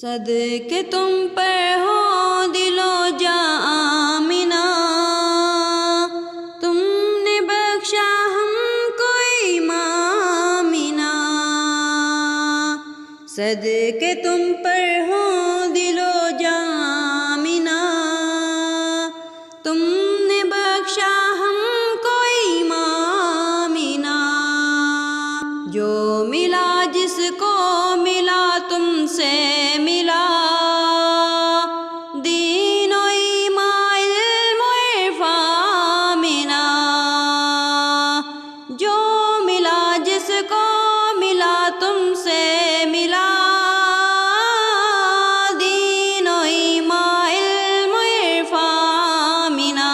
صدقے تم پر ہو دل و جاں آمنہ، تم نے بخشا ہم کو ایمانہ۔ صدقے تم پر ہو دل و جاں آمنہ، تم نے بخشا ہم کو ایمانہ۔ جو ملا جس کو ملا تم سے ملا، دین و ایمان علم و عرفان منا۔ جو ملا جس کو ملا تم سے ملا، دین و ایمان علم و عرفان منا۔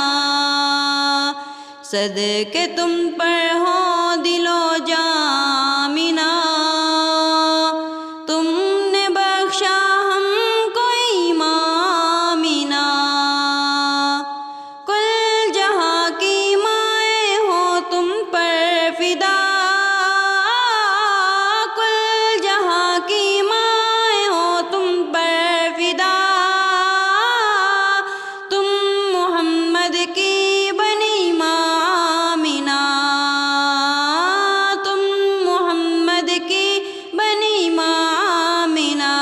صدقے تم پر ہو دل و جاں آمنہ، تم نے بخشا ہم کو ایمانہ۔ کل جہاں کی مائیں ہو تم پر فدا، کل جہاں کی مائیں ہو تم پر فدا۔ تم محمد کی بنی آمنہ، تم محمد کی بنی آمنہ۔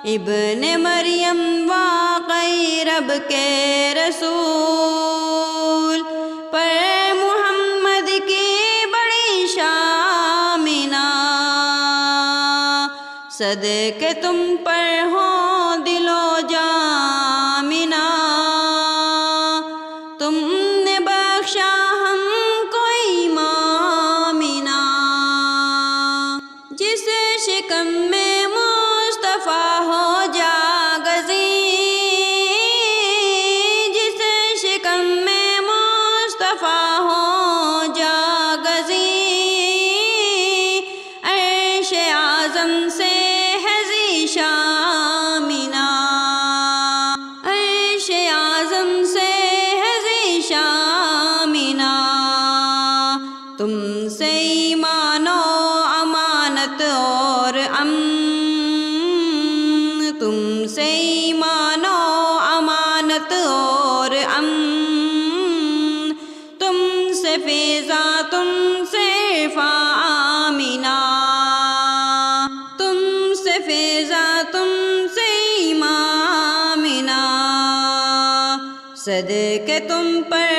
ابن مریم واقعی رب کے رسول، پر محمد کی بڑی شامنہ۔ صدقے تم پر ہو دل و جاں آمنہ، تم نے بخشا ہم کو ایمانہ۔ جس شکم میں مصطفیٰ ہو جاگزیں، جس شکم میں مصطفیٰ ہو جاگزیں، عرش اعظم سے ہے ذیشان منا، عرش اعظم سے ہے ذیشان منا۔ تم سے ایمان و امانت اور امن، تم سے ایمان و امانت اور امن، تم سے فیضاں تم سے عرفان منا، تم سے فیضاں تم سے ایمان منا۔ صدقے تم پر